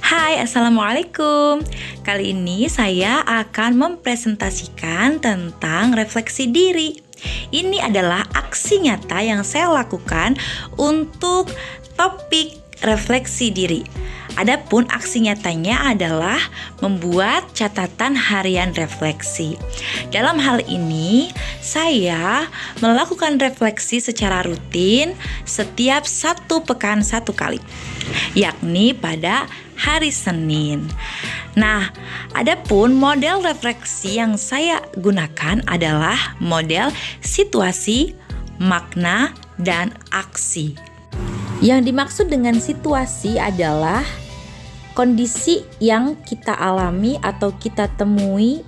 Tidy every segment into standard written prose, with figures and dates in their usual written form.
Hai, Assalamualaikum. Kali ini saya akan mempresentasikan tentang refleksi diri. Ini adalah aksi nyata yang saya lakukan untuk topik refleksi diri. Adapun aksi nyatanya adalah membuat catatan harian refleksi. Dalam hal ini, saya melakukan refleksi secara rutin setiap 1 pekan 1 kali, yakni pada hari Senin. Nah, adapun model refleksi yang saya gunakan adalah model situasi, makna, dan aksi. Yang dimaksud dengan situasi adalah kondisi yang kita alami atau kita temui,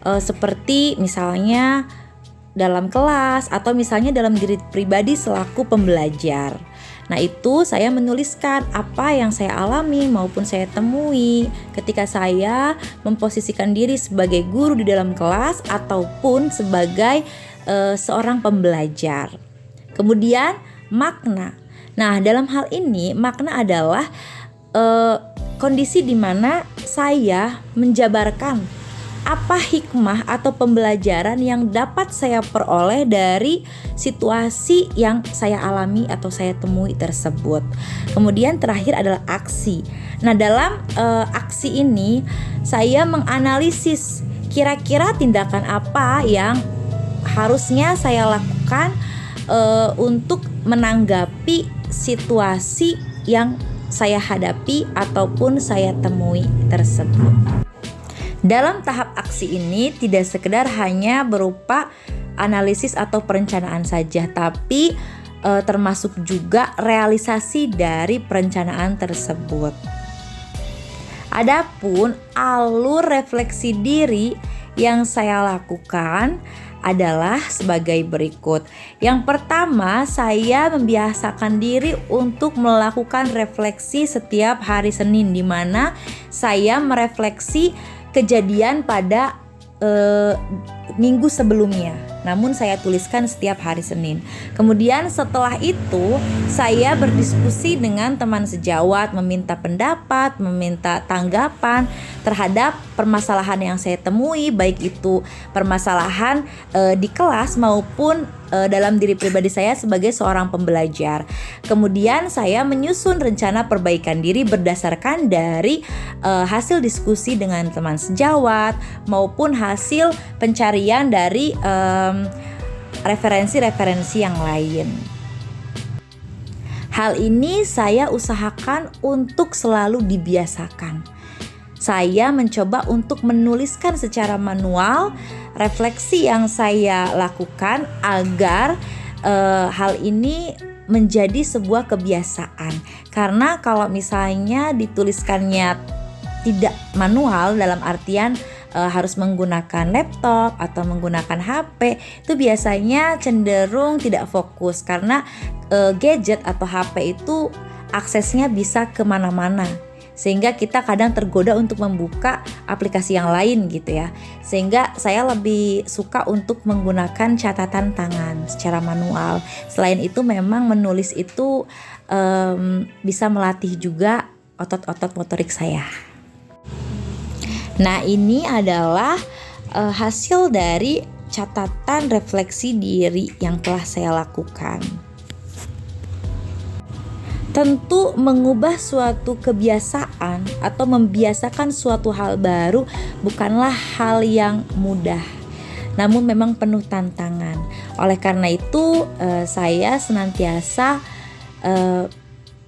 seperti misalnya dalam kelas atau misalnya dalam diri pribadi selaku pembelajar. Nah, itu saya menuliskan apa yang saya alami maupun saya temui ketika saya memposisikan diri sebagai guru di dalam kelas ataupun sebagai seorang pembelajar. Kemudian makna. Nah, dalam hal ini makna adalah kondisi di mana saya menjabarkan apa hikmah atau pembelajaran yang dapat saya peroleh dari situasi yang saya alami atau saya temui tersebut. Kemudian terakhir adalah aksi. Nah, dalam aksi ini saya menganalisis kira-kira tindakan apa yang harusnya saya lakukan untuk menanggapi situasi yang saya hadapi ataupun saya temui tersebut. Dalam tahap aksi ini tidak sekedar hanya berupa analisis atau perencanaan saja, tapi termasuk juga realisasi dari perencanaan tersebut. Adapun alur refleksi diri yang saya lakukan adalah sebagai berikut. Yang pertama, saya membiasakan diri untuk melakukan refleksi setiap hari Senin, di mana saya merefleksi kejadian pada minggu sebelumnya, namun saya tuliskan setiap hari Senin. Kemudian setelah itu saya berdiskusi dengan teman sejawat, meminta pendapat, meminta tanggapan terhadap permasalahan yang saya temui, baik itu permasalahan di kelas maupun dalam diri pribadi saya sebagai seorang pembelajar. Kemudian saya menyusun rencana perbaikan diri berdasarkan dari hasil diskusi dengan teman sejawat maupun hasil pencarian dari referensi-referensi yang lain. Hal ini saya usahakan untuk selalu dibiasakan. Saya mencoba untuk menuliskan secara manual refleksi yang saya lakukan agar hal ini menjadi sebuah kebiasaan. Karena kalau misalnya dituliskannya tidak manual, dalam artian harus menggunakan laptop atau menggunakan HP, itu biasanya cenderung tidak fokus karena gadget atau HP itu aksesnya bisa kemana-mana, sehingga kita kadang tergoda untuk membuka aplikasi yang lain gitu ya. Sehingga saya lebih suka untuk menggunakan catatan tangan secara manual. Selain itu memang menulis itu bisa melatih juga otot-otot motorik saya. Nah, ini adalah hasil dari catatan refleksi diri yang telah saya lakukan. Tentu mengubah suatu kebiasaan atau membiasakan suatu hal baru bukanlah hal yang mudah, namun memang penuh tantangan. Oleh karena itu saya senantiasa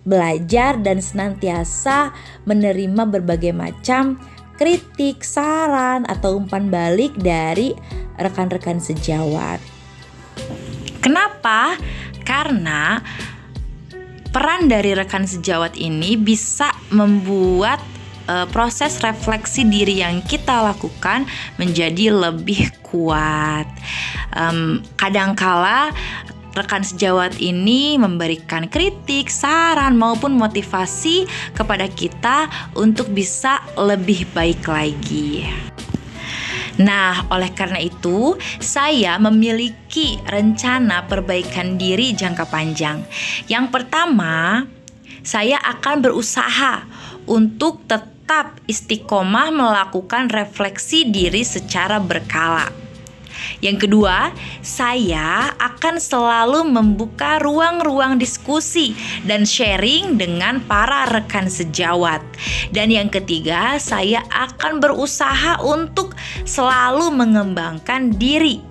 belajar dan senantiasa menerima berbagai macam kritik, saran, atau umpan balik dari rekan-rekan sejawat. Kenapa? Karena peran dari rekan sejawat ini bisa membuat proses refleksi diri yang kita lakukan menjadi lebih kuat. Kadangkala rekan sejawat ini memberikan kritik, saran maupun motivasi kepada kita untuk bisa lebih baik lagi. Nah, oleh karena itu, saya memiliki rencana perbaikan diri jangka panjang. Yang pertama, saya akan berusaha untuk tetap istiqomah melakukan refleksi diri secara berkala. Yang kedua, saya akan selalu membuka ruang-ruang diskusi dan sharing dengan para rekan sejawat. Dan yang ketiga, saya akan berusaha untuk selalu mengembangkan diri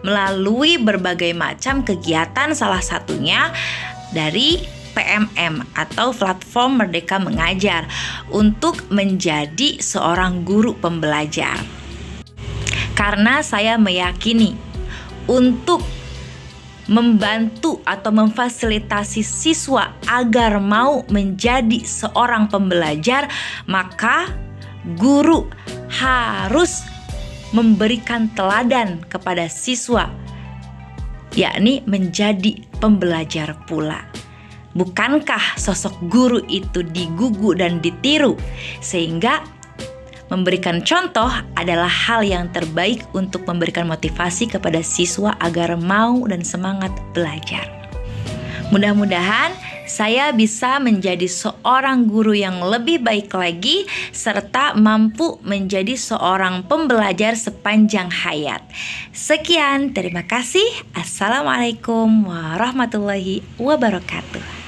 melalui berbagai macam kegiatan, salah satunya dari PMM atau Platform Merdeka Mengajar, untuk menjadi seorang guru pembelajar. Karena saya meyakini untuk membantu atau memfasilitasi siswa agar mau menjadi seorang pembelajar, maka guru harus memberikan teladan kepada siswa, yakni menjadi pembelajar pula. Bukankah sosok guru itu digugu dan ditiru, sehingga memberikan contoh adalah hal yang terbaik untuk memberikan motivasi kepada siswa agar mau dan semangat belajar. Mudah-mudahan saya bisa menjadi seorang guru yang lebih baik lagi, serta mampu menjadi seorang pembelajar sepanjang hayat. Sekian, terima kasih. Assalamualaikum warahmatullahi wabarakatuh.